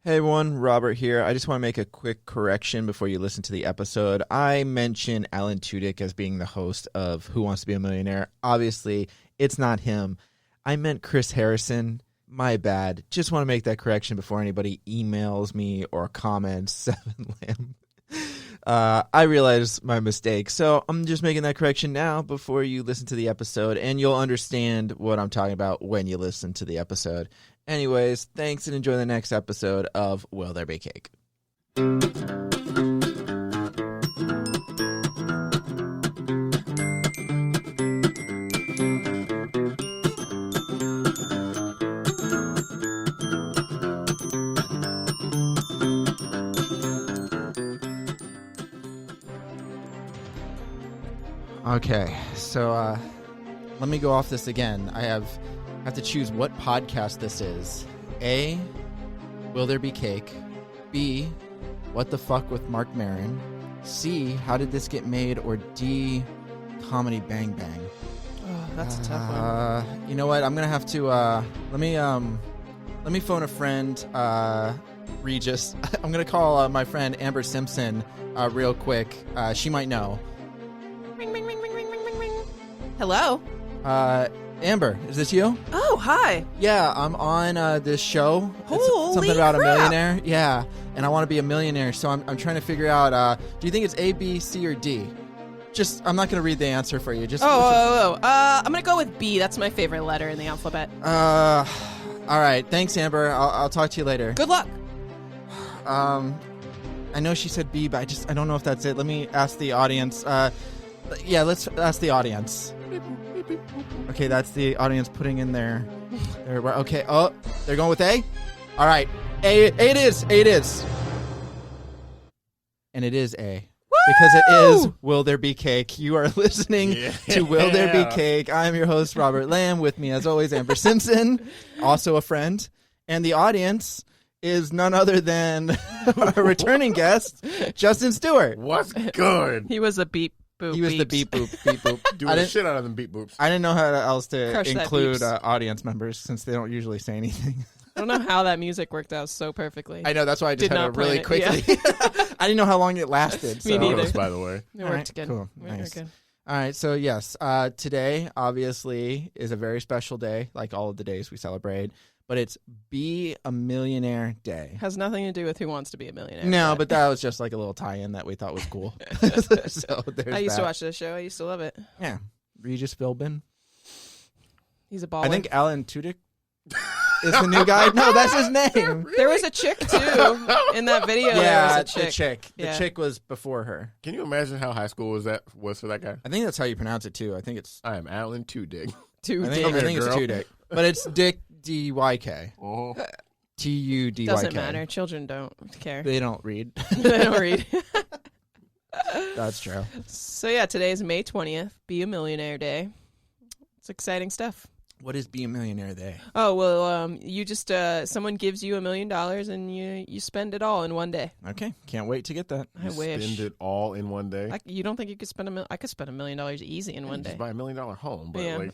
Hey everyone, Robert here. I just want to make a quick correction before you listen to the episode. I mentioned Alan Tudyk as being the host of Who Wants to Be a Millionaire. Obviously, it's not him. I meant Chris Harrison. My bad. Just want to make that correction before anybody emails me or comments. Seven Lamb. I realized my mistake, so I'm just making that correction now before you listen to the episode, and you'll understand what I'm talking about when you listen to the episode. Anyways, thanks and enjoy the next episode of Will There Be Cake? Okay, so let me go off this again. I have to choose what podcast this is. A, Will There Be Cake? B, What the Fuck with Mark Maron? C, How Did This Get Made? Or D, Comedy Bang Bang? Oh, that's a tough one. You know what? I'm gonna have to let me phone a friend, Regis. I'm gonna call my friend Amber Simpson real quick. She might know. Ring, ring, ring, ring, ring, ring, ring, ring. Hello? Amber, is this you? Oh, hi. Yeah, I'm on this show. It's Holy something about crap. a millionaire. Yeah, and I want to be a millionaire, so I'm trying to figure out, do you think it's A, B, C, or D? I'm not going to read the answer for you. I'm going to go with B. That's my favorite letter in the alphabet. All right. Thanks, Amber. I'll talk to you later. Good luck. I know she said B, but I don't know if that's it. Let me ask the audience. Yeah, let's ask the audience. Okay, that's the audience putting in their okay. Oh, they're going with A? All right. A it is. And it is A. Woo! Because it is Will There Be Cake. You are listening to Will There Be Cake. I'm your host, Robert Lamb. With me, as always, Amber Simpson, also a friend. And the audience is none other than our returning guest, Justin Stewart. What's good? He was a beep. Boop, He was the beeps. beep boop, beep boop. Doing the shit out of them beep boops. I didn't know how else to Crush that include beeps. audience members since they don't usually say anything. I don't know how that music worked out so perfectly. I know, that's why I just Did had not it really plan it, quickly. I didn't know how long it lasted. Me so. neither. Photos, by the way. It All worked right, good. cool. We're Nice. good. All right, so yes, today obviously is a very special day, like all of the days we celebrate, but it's Be a Millionaire Day. Has nothing to do with Who Wants to Be a Millionaire. No, but that was just like a little tie-in that we thought was cool. So there's I used to that. watch this show. I used to love it. Yeah, Regis Philbin. He's a baller. I think Alan Tudyk is the new guy. No, that's his name. There was a chick, too, in that video. There Yeah, was a chick. the chick. Yeah. The chick was before her. Can you imagine how high school was for that guy? I think that's how you pronounce it too. I think it's. I am Alan Tudyk. Two I dicks. think it's girl. Tudyk, but it's Dick D-Y-K. Oh, T-U-D-Y-K. Doesn't matter. Children don't care. They don't read. They don't read. That's true. So, yeah, today is May 20th. Be a Millionaire Day. It's exciting stuff. What is Be a Millionaire Day? Oh, well, you just, someone gives you $1 million and you spend it all in one day. Okay, can't wait to get that. I wish. Spend it all in one day. You don't think you could spend I could spend $1 million easy in one Just day. buy $1 million home, but Yeah. like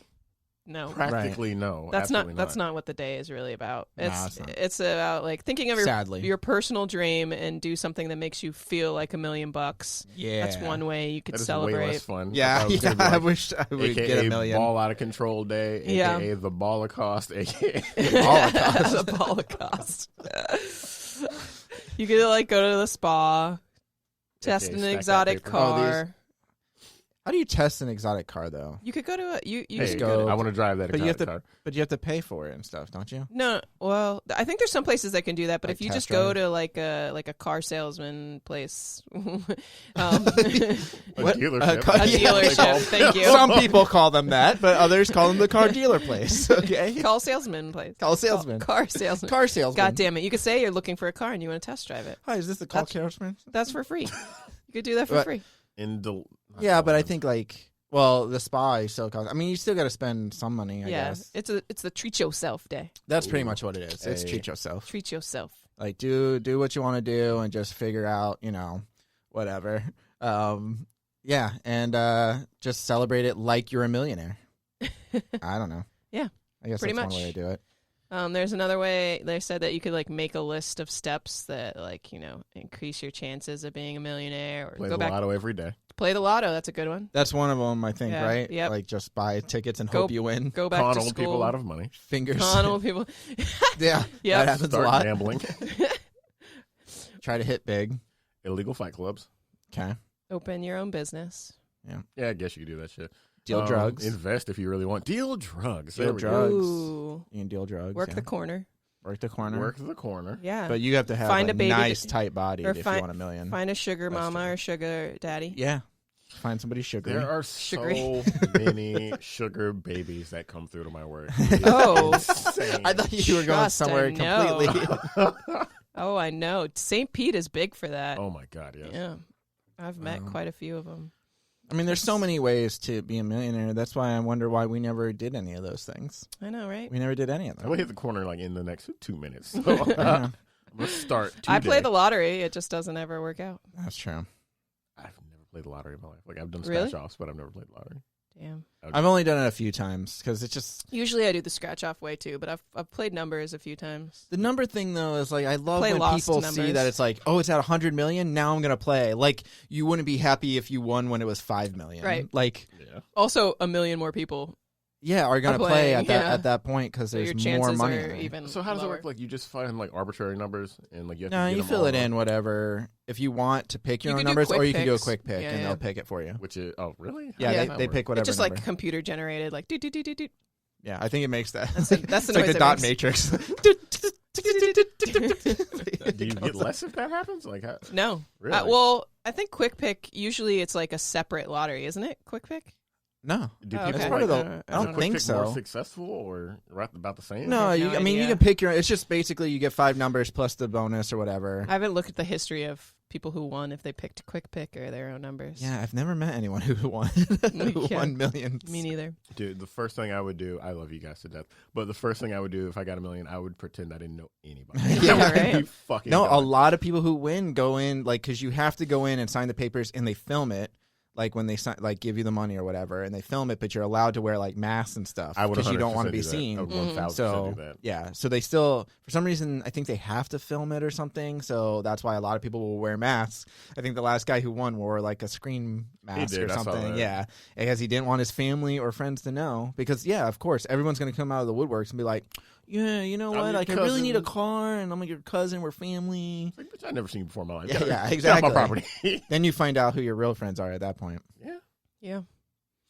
No. practically no. That's absolutely not what the day is really about. No, It's it's not. it's about like thinking of Sadly. your personal dream and do something that makes you feel like $1 million. Yeah. That's one way you could That is way celebrate. less fun. Yeah, thought it was gonna be I like, wish I would AKA get $1 million. Ball Out of Control Day, Yeah. AKA the Holocaust, AKA The Holocaust. You could like go to the spa, test AKA an stack that exotic paper. car. How do you test an exotic car though? You could go to a you Hey, just go- I want to drive that But you have exotic to, car. but you have to pay for it and stuff, don't you? No, well, I think there's some places that can do that, but Like if you test just go drive? to like a car salesman place, A What? dealership. car- a Yeah, dealership, thank you. Some people call them that, but others call them the car dealer place. Okay, Call salesman place. call salesman. Car salesman. Car salesman. God damn it! You could say you're looking for a car and you want to test drive it. Hi, is this the call That's- salesman? That's for free. You could do that for But- free. In the Yeah, but I think like, well, the spa you still cost. I mean, you still got to spend some money. I Yeah, guess it's the treat yourself day. that's pretty much what it is. It's Hey. treat yourself. Treat yourself. Like do what you want to do and just figure out, whatever. Yeah, and just celebrate it like you're a millionaire. I don't know. Yeah, I guess pretty that's much. one way to do it. There's another way. They said that you could like make a list of steps that like increase your chances of being a millionaire, or Play go the back lotto every day. play the lotto. That's a good one. That's one of them, I think, Yeah, right? yep. Like just buy tickets and Go- hope you win. Go back Con to old school. people out of money. Fingers. Con old people. Yeah, Yep. that happens a Start lot. gambling. Try to hit big. Illegal fight clubs. Okay. Open your own business. Yeah, I guess you could do that shit. Deal drugs. Invest if you really want. Deal drugs. Deal There we go. drugs. Ooh. You can deal drugs. Work yeah. the corner. Work the corner. Work the corner. Yeah. But you have to have Find a a baby nice, to- tight body or if you find- want a million. Find a sugar That's mama true. or sugar daddy. Yeah. Find somebody sugary. There are Sugary. so many sugar babies that come through to my work. Oh. Insane. I thought you were going Trust, somewhere I know. completely. Oh, I know. St. Pete is big for that. Oh my god, yes. Yeah. I've met quite a few of them. I mean, there's so many ways to be a millionaire. That's why I wonder why we never did any of those things. I know, right? We never did any of I'm them. gonna hit the corner like in the next 2 minutes. So, Yeah, I'm gonna start. I today. play the lottery. It just doesn't ever work out. that's true. I've never played the lottery in my life. Like I've done Really? scratch offs, but I've never played the lottery. Damn. I've only done it a few times because it's just Usually I do the scratch off way too, but I've played numbers a few times. the number thing though is like I love Play when lost people see numbers. that it's like, oh, it's at 100 million. Now I'm gonna play. Like you wouldn't be happy if you won when it was 5 million. Right. Like Yeah. Also, a million more people. yeah, are gonna Are play playing, at that yeah. at that point because So there's your chances more money. are in it. even So how does it lower. work? Like you just find like arbitrary numbers and like you have No, to get you them fill all it up, in whatever. If you want to pick your You own could do numbers, or quick you can do a picks. quick pick Yeah, and yeah. they'll pick it for you. which is really Yeah, Yeah. they pick whatever. It's just number. like computer generated, like do do do do do. Yeah, I think it makes that. That's the it's noise like the it dot makes. matrix. Do you get less if that happens? Like how, No. really? Well, I think Quick Pick usually it's like a separate lottery, isn't it? Quick Pick. No, do Oh, people okay. part of the- like, I is don't a quick think pick so. More successful or right about the same? no. have You, no I mean, you idea. can pick your. It's just basically you get 5 numbers plus the bonus or whatever. I haven't looked at the history of people who won if they picked Quick Pick or their own numbers. Yeah, I've never met anyone who won who Yeah. won millions. Me neither. Dude, the first thing I would do, I love you guys to death, but the first thing I would do if I got a million, I would pretend I didn't know anybody. Yeah, I would right? be fucking No, a gone. lot of people who win go in like because you have to go in and sign the papers and they film it. Like when they sign, like give you the money or whatever, and they film it, but you're allowed to wear like masks and stuff I would because you don't want to 100% be do that. seen. I would Mhm. 1000% So do that. yeah, so they still, for some reason, I think they have to film it or something. So that's why a lot of people will wear masks. I think the last guy who won wore like a screen mask did, or I saw something. that. Yeah, because he didn't want his family or friends to know. Because yeah, of course, everyone's gonna come out of the woodworks and be like, yeah, you know I'm what? your Like I really need a cousin." car, and I'm like your cousin. We're family. Like, bitch, I've never seen you before in my life. Yeah, Get yeah, out exactly. of my property. Then you find out who your real friends are at that point. yeah. Yeah.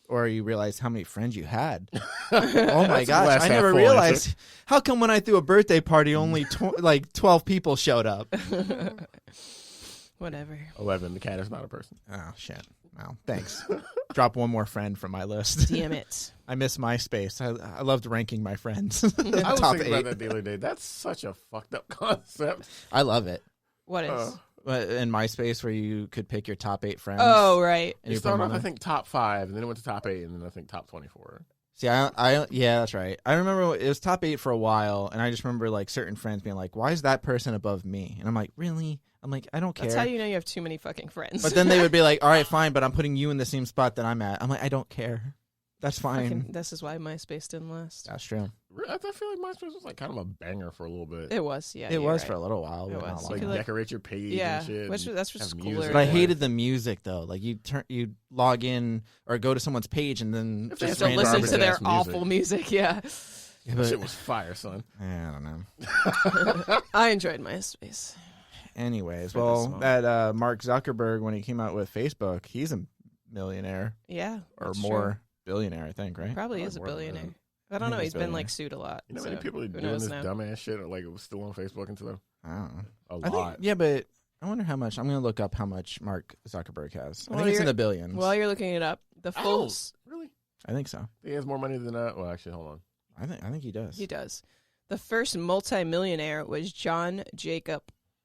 Or you realize how many friends you had. Oh my That's gosh, glass I half never full realized. How come when I threw a birthday party, only like 12 people showed up? Whatever. 11. The cat is not a person. Oh shit! Wow, thanks. Drop one more friend from my list. Damn it. I miss MySpace. I loved ranking my friends. I was Top thinking 8. about that the other day. That's such a fucked up concept. I love it. What is? But in MySpace, where you could pick your top 8 friends. Oh, right. and It you put started them off, on I there. think, top 5, and then it went to top 8, and then I think top 24. See, I yeah, that's right. I remember it was top 8 for a while, and I just remember like certain friends being like, "Why is that person above me?" And I'm like, "Really?" I'm like, "I don't care." That's how you know you have too many fucking friends. But then they would be like, "All right, fine, but I'm putting you in the same spot that I'm at." I'm like, "I don't care. That's fine." Fucking- this is why MySpace didn't last. That's true. I feel like MySpace was like kind of a banger for a little bit. It was, yeah. It you're was right. for a little while, It but was. not long. like could, like- decorate your page Yeah, and shit. which and that's for have schooler. music. But I Yeah. hated the music though. Like you log in or go to someone's page and then If they You just have to listen randomly- to their garbage-ass music. awful music, yeah. Yeah, That but- shit was fire, son. I don't know. I enjoyed MySpace. Anyways, For the well, small. that Mark Zuckerberg when he came out with Facebook, he's a millionaire Yeah. or that's more true. billionaire, I think, right? Probably Probably is a more than billionaire. that. I don't I know. think He's he's been like billionaire. sued a lot. You know how many so people are who doing knows this now? dumbass shit? Like it was still on Facebook and stuff. I don't know. A I lot. think, yeah, but I wonder how much. I'm gonna look up how much Mark Zuckerberg has. I While think it's in you're- the billions. While you're looking it up, the I full don't- Really? I think so. He has more money than well, actually, hold on. I think he does. he does. The first multimillionaire was John Jacob,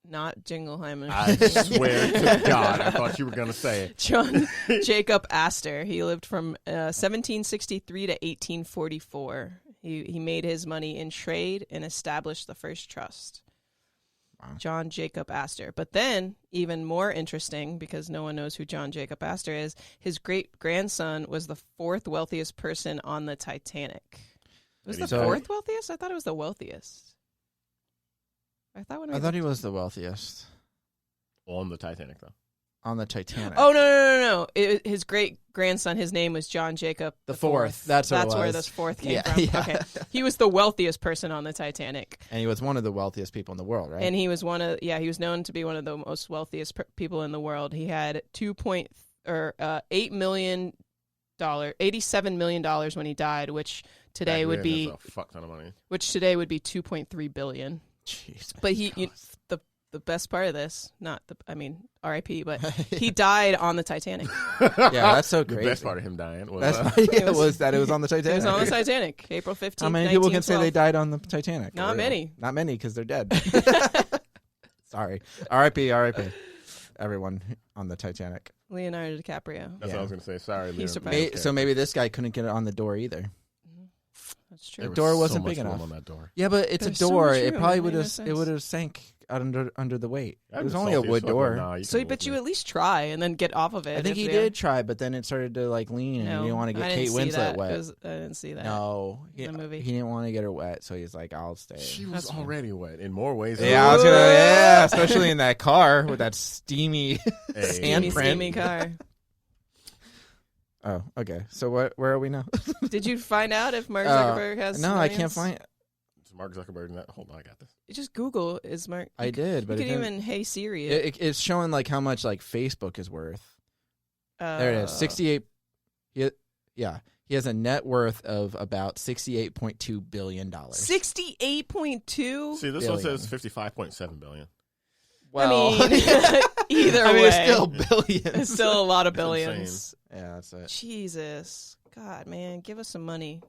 not Jingleheimer. I swear to God, I thought you were gonna say it. John Jacob Astor. He lived from 1763 to 1844. He made his money in trade and established the first trust. Wow. John Jacob Astor. But then, even more interesting, because no one knows who John Jacob Astor is, his great-grandson was the 4th wealthiest person on the Titanic. Was the So- fourth wealthiest? I thought it was the wealthiest. I thought he was the wealthiest On the Titanic, though. on the Titanic. Oh no! His great grandson. His name was John Jacob the fourth. That's what it where was. this fourth came Yeah, from. yeah. Okay, he was the wealthiest person on the Titanic, And he was one of the wealthiest people in the world, right? and he was he was known to be one of the most wealthiest people in the world. He had $87 million when he died, which today Back would then, be that's a fuck ton of money. $2.3 billion. Jeez. But the best part of this, R.I.P. But he died on the Titanic. Yeah, that's so The crazy. best part of him dying was was that it was on the Titanic. It was on the Titanic, April 15th. How many people can say 1912. they died on the Titanic? Not many. Not many, because they're dead. Sorry. R.I.P. R.I.P. Everyone on the Titanic. Leonardo DiCaprio. That's what I was going to say. Sorry, He Leo. survived. So maybe this guy couldn't get it on the door either. That's true. There the door was wasn't so big much room enough. on that door. Yeah, but it's There's a so door. much It room. probably It would made no have sense. it would have sank under the weight. I'd It was be only a salty as wood fuck, but door. nah, you So, can but live you with at least try and then get off of it. I think if he you- did try, but then it started to like lean, and No, he didn't want to I get didn't Kate see Winslet that. wet. I didn't see that. No, in the movie. he didn't want to get her wet, so he's like, "I'll stay." it. She was That's fine. already wet in more ways. Yeah, I was gonna. Yeah, especially in that car with that steamy Steamy handprint. car. Oh, okay. So where are we now? Did you find out if Mark Zuckerberg has? No, I millions? can't find. It's Mark Zuckerberg. And that. Hold on, I got this. You just Google is Mark. I did, but you it can didn't- even Hey Siri it. it's showing like how much like Facebook is worth. There it is, 68. He has a net worth of about $68.2 billion. 68.2. See, this one Billion. says 55.7 billion. Well, I mean, either I mean, way, it's still billions. it's still a lot of That's billions. Yeah, that's it. Jesus, God, man, give us some money.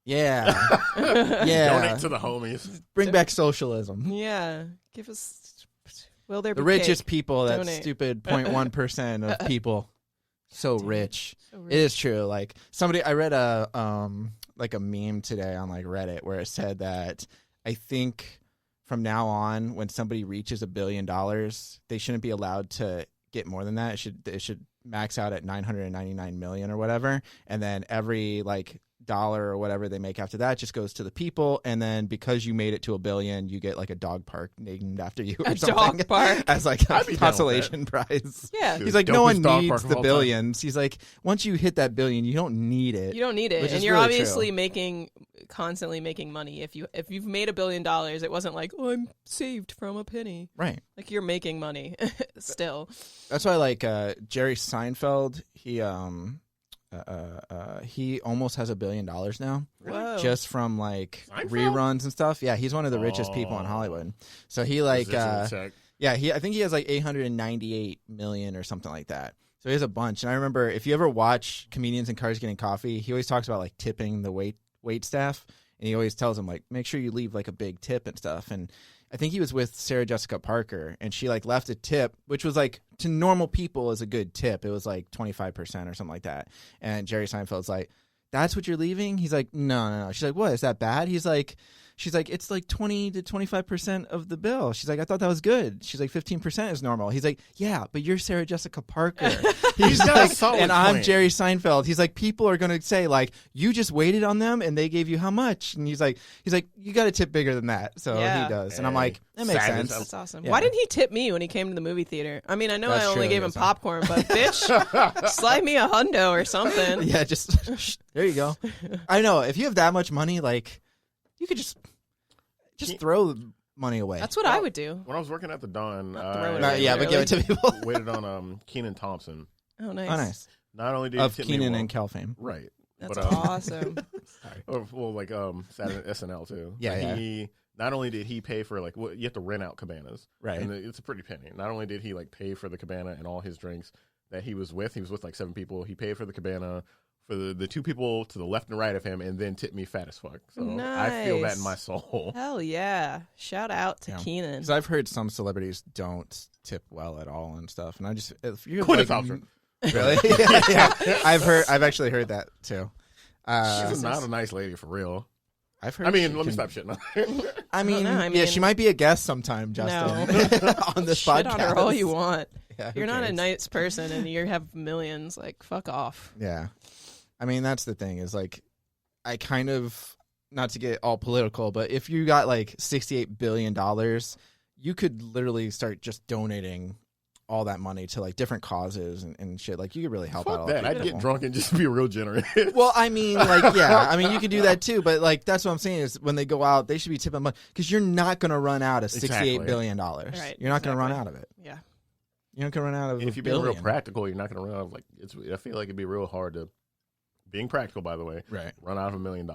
Yeah, Donate yeah. to the homies. Bring back socialism. Yeah, give us. Will there be The richest cake? people, that Donate. stupid 0.1% of people, so rich. So It is true. Like I read a like a meme today on like Reddit where it said that I think from now on, when somebody reaches $1 billion, they shouldn't be allowed to get more than that. It should max out at 999 million or whatever, and then every like dollar or whatever they make after that just goes to the people, and then because you made it to $1 billion, you get like a dog park named after you or A something dog park? as like a I'd be down with consolation prize. Yeah, Dude, He's like, no one dopest dog needs park of the all time. billions. He's like, once you hit that billion, you don't need it. you don't need it, Which and is you're really obviously constantly making money. If you've made $1 billion, it wasn't like, oh, I'm saved from a penny. Right. Like you're making money still. That's why like Jerry Seinfeld, he almost has $1 billion now. Whoa. Just from like Seinfeld? reruns and stuff. Yeah, he's one of the richest people in Hollywood. So he like Residual check. yeah, I think he has like 898 million or something like that. So he has a bunch. And I remember if you ever watch Comedians in Cars Getting Coffee, he always talks about like tipping the wait staff, and he always tells them like make sure you leave like a big tip and stuff. And I think he was with Sarah Jessica Parker, and she like left a tip, which was like to normal people is a good tip. It was like 25% or something like that. And Jerry Seinfeld's like, "That's what you're leaving?" He's like, No. She's like, "What? Is that bad?" She's like, "It's like 20 to 25% of the bill." She's like, "I thought that was good." She's like, 15% is normal. He's like, "Yeah, but you're Sarah Jessica Parker." He's got a like, solid and I'm point. Jerry Seinfeld. He's like, people are going to say like, "You just waited on them and they gave you how much?" And he's like, "You got to tip bigger than that." So Yeah. he does. And I'm Hey, like, that makes savage. sense. That's awesome. Yeah. Why didn't he tip me when he came to the movie theater? I mean, I know That's I only true, gave him yes, huh? popcorn, but bitch, slide me a hundo or something. Yeah, just there you go. I know. If you have that much money, like, you could just throw the money away. That's what I would do. When I was working at the Dawn, Not throw it Not- away, yeah, but give it to people. waited on Keenan Thompson. Oh, nice. Oh, nice. Not only did Of he tip me Keenan well- and Kel fame. right, That's but awesome. well, like Saturday SNL too. Yeah, yeah. He not only did he pay for like you have to rent out cabanas, Right. And it's a pretty penny. Not only did he like pay for the cabana and all his drinks that he was with like 7 people. He paid for the cabana for the 2 people to the left and right of him, and then tipped me fat as fuck. So I feel that Nice. in my soul. Hell yeah. Shout out to Yeah. Keenan. Because I've heard some celebrities don't tip well at all and stuff, and I just if you're Gwyneth like, Paltrow. really, yeah, I've actually heard that too. She's not a nice lady for real. I've heard. I mean, she let me can- stop shitting on her. I mean, know, I yeah, mean- she might be a guest sometime, Justin, on this Shit podcast. on her all you want. Yeah, who You're not a cares? nice person and you have millions. Like, fuck off. Yeah, I mean that's the thing is like, I kind of not to get all political, but if you got like $68 billion, you could literally start just donating all that money to like different causes and shit. Like you could really help out all that. I'd get drunk and just be real generous. Well, I mean, like, yeah, I mean, you could do that too, but like that's what I'm saying is when they go out, they should be tipping money because you're not going to run out of $68 billion. Right, you're not going to run out of it. Yeah. You're not going to run out of and if you're being real practical, you're not going to run out of like, I feel like it'd be real hard to, being practical, by the way, run out of $1 million.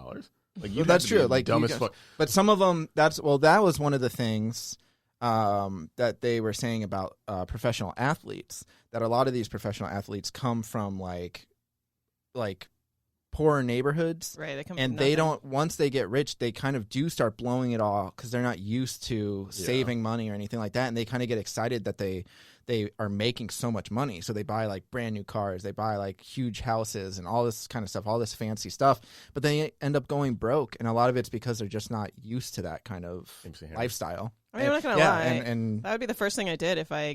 Like that's true. Like dumb as fuck. But some of them, that was one of the things that they were saying about professional athletes, that a lot of these professional athletes come from like poorer neighborhoods, right? They come and from they nothing. don't, once they get rich, they kind of do start blowing it all because they're not used to saving money or anything like that, and they kind of get excited that they are making so much money, so they buy like brand new cars, they buy like huge houses and all this kind of stuff, all this fancy stuff, but they end up going broke, and a lot of it's because they're just not used to that kind of lifestyle. I mean, I'm not gonna lie. And that would be the first thing I did if I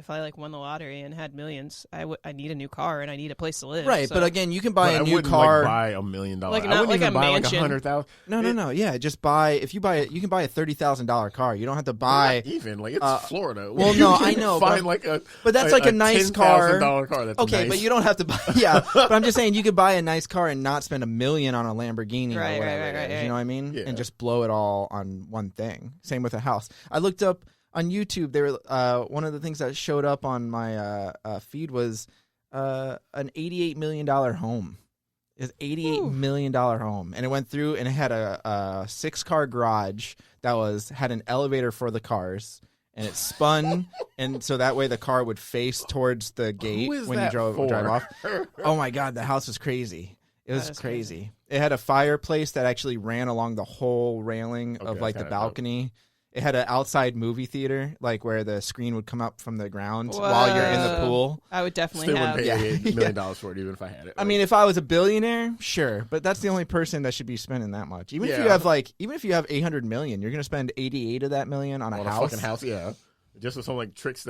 like won the lottery and had millions. I need a new car and I need a place to live. Right, so. but again, you can buy a new wouldn't, car. Like, buy $1 million. Like I not wouldn't like even a buy mansion. like $100,000. No. Yeah, just buy. If you buy it, you can buy a $30,000 car. You don't have to buy. Not even like it's Florida. Well, no, I know. Find like a, but that's like a nice car. $10,000 car. That's okay, nice. but you don't have to buy. Yeah, but I'm just saying you could buy a nice car and not spend $1 million on a Lamborghini Right, or whatever it is. right. You know what I mean? Yeah. And just blow it all on one thing. Same with a house. I looked up on YouTube. There were one of the things that showed up on my feed was an $88 million home. It's $88 million home, and it went through and it had a 6-car garage that had an elevator for the cars. And it spun, and so that way the car would face towards the gate when you drive off. Oh my God, the house was crazy. It was crazy. It had a fireplace that actually ran along the whole railing of like the balcony. It had an outside movie theater, like where the screen would come up from the ground while you're in the pool. I would definitely Still have. wouldn't pay $1 million for it, even if I had it. I mean, if I was a billionaire, sure, but that's the only person that should be spending that much. Even if you have $800 million, you're gonna spend 88 of that million on a house. A fucking house, yeah. Just with some like tricks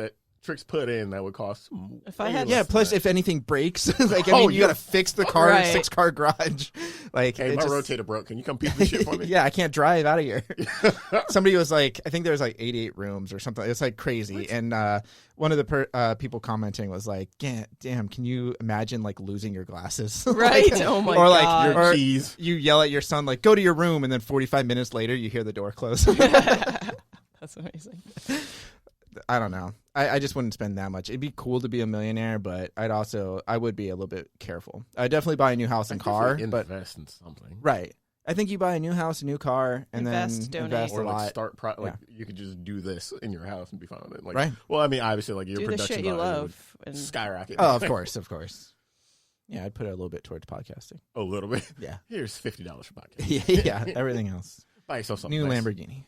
put in that would cost. If I had, plus if anything breaks, like you gotta fix the car, Right. 6-car garage. Like, hey, my rotator broke. Can you come piece the shit for me? Yeah, I can't drive out of here. Somebody was like, I think there was like 88 rooms or something. It's like crazy. What? And one of the people commenting was like, damn, can you imagine like losing your glasses? Right. Like, oh my or like God. Your keys. You yell at your son like, go to your room, and then 45 minutes later you hear the door close. That's amazing. I don't know. I just wouldn't spend that much. It'd be cool to be a millionaire, but I would be a little bit careful. I'd definitely buy a new house and car. But invest in something. Right. I think you buy a new house, a new car, and Invest, then donate. invest a Or lot. like start you could just do this in your house and be fine with it. Like, Right. Well, I mean, obviously, like your Do the production shit you value love. would And skyrocket. Oh, of course. Yeah, I'd put it a little bit towards podcasting. A little bit. Yeah. Here's $50 for podcast. Yeah, everything else. Buy yourself something. New nice. Lamborghini.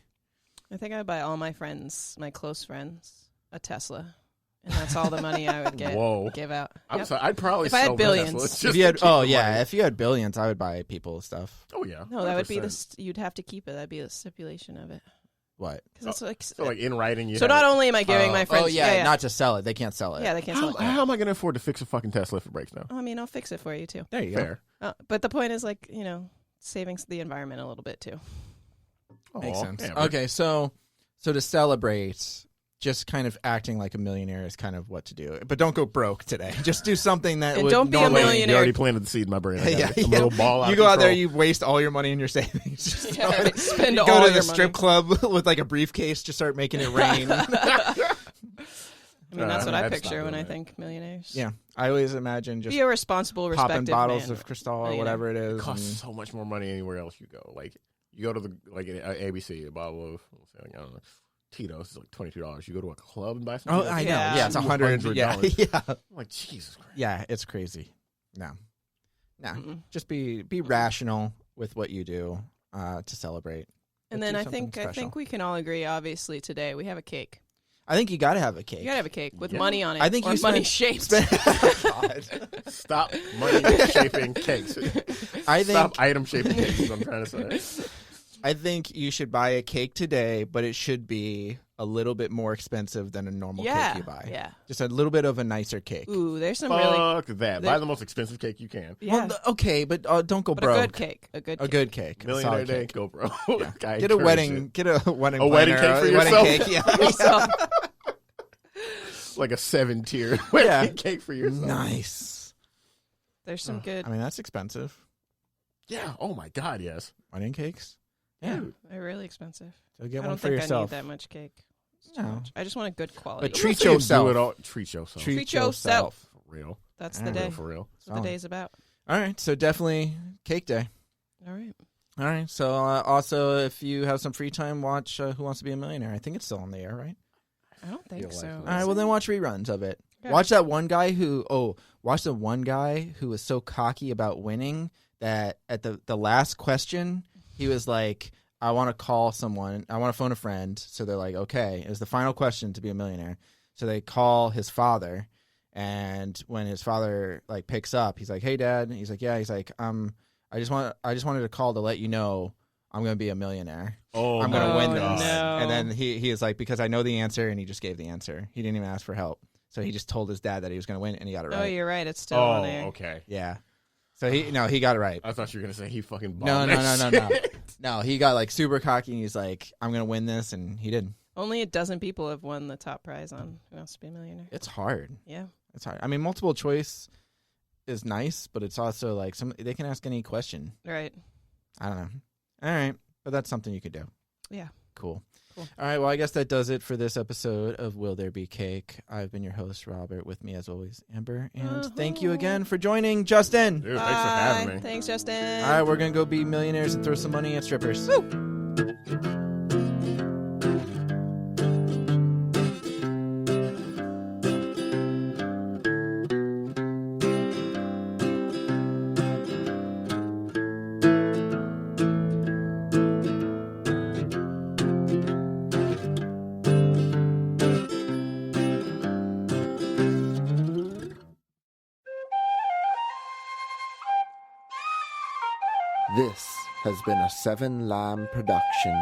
I think I'd buy all my friends, my close friends, a Tesla. And that's all the money I would give out. I'm Yep. sorry. I'd probably If I had sell billions. Tesla just If you had, to keep the money. if you had billions, I would buy people stuff. Oh yeah. No, that would be 100%. you'd have to keep it. That'd be the stipulation of it. What? Because it's like So like in writing, you. So not only am I giving my friends, not to sell it. They can't sell it. yeah, they can't sell it. How am I going to afford to fix a fucking Tesla if it breaks now? I mean, I'll fix it for you too. There you Fair. But the point is, like, saving the environment a little bit too. go. Makes Aw, sense. yeah, but- Okay, so to celebrate, just kind of acting like a millionaire is kind of what to do. But don't go broke today. Just do something that And would don't be a normally- millionaire. You already planted the seed in my brain. I got it. I'm a little ball out You of go out there, control. you waste all your money in your savings. Just Yeah, spend you all go to your the strip club with like a briefcase, just start making it rain. I mean, that's what I I'd stop picture when doing I that. think millionaires. Yeah, I always imagine just Be a responsible, popping respected bottles man. of Cristal or millionaire. whatever it is. It costs and- so much more money anywhere else you go. Like you go to the ABC, a bottle of I don't know, Tito's is like $22. You go to a club and buy something. Oh, I know. Yeah. Yeah, it's $100. Yeah, $200. yeah, I'm like Jesus Christ. yeah. It's crazy. No, Mm-mm. just be rational with what you do to celebrate. And Do then I something think special. we can all agree. Obviously, today we have a cake. I think you got to have a cake. You gotta have a cake with Yeah. money on it. I think or you money spend- shaped. God. Stop money shaping cakes. I think Stop item shaping cakes. Is what I'm trying to say. I think you should buy a cake today, but it should be a little bit more expensive than a normal cake you buy. Yeah. Just a little bit of a nicer cake. Ooh, there's some Fuck really. that. Buy the most expensive cake you can. Yeah. Well, okay, but don't go but broke. a good cake. A good cake. A Millionaire solid Day, cake. go bro. Yeah. I Get a encourage wedding. it. Get a wedding. A wedding planner, cake for a wedding yourself? cake, yeah. Yourself. Like a 7-tier wedding Yeah. cake for yourself. Nice. There's some good. I mean, that's expensive. Yeah. Oh my God. Yes. Wedding cakes. Yeah. They're really expensive. So get I one don't for think yourself. I need that much cake. It's too No. much. I just want a good quality. But treat Do yourself. it all. Treat yourself. Treat yourself. For real. That's All the right. day. For real. That's what the day's about. All right. So definitely cake day. All right. All right. So also, if you have some free time, watch Who Wants to Be a Millionaire. I think it's still on the air, right? I don't think Feel so. like All right. Well, then watch reruns of it. Okay. Watch that one guy watch the one guy who was so cocky about winning that at the last question, he was like, I want to call someone. I want to phone a friend. So they're like, okay, it was the final question to be a millionaire. So they call his father. And when his father like picks up, he's like, hey, Dad. And he's like, yeah. He's like, I just wanted to call to let you know I'm going to be a millionaire. Oh, I'm going to win this. no. And then he is like, because I know the answer, and he just gave the answer. He didn't even ask for help. So he just told his dad that he was going to win, and he got it right. Oh, you're right. It's still on there. okay. Yeah. So he got it right. I thought you were gonna say he fucking No, bombed no, that no, no, no. shit. No, he got like super cocky, and he's like, I'm going to win this, and he did. Only a dozen people have won the top prize on Who Wants to Be a Millionaire. It's hard. Yeah. It's hard. I mean, multiple choice is nice, but it's also like they can ask any question. Right. I don't know. All right. But that's something you could do. Yeah. Cool. Cool. All right. Well, I guess that does it for this episode of Will There Be Cake? I've been your host, Robert. With me, as always, Amber. And thank you again for joining, Justin. Dude, thanks for having me. Thanks, Justin. All right. We're going to go be millionaires and throw some money at strippers. This has been a Seven Lamb production.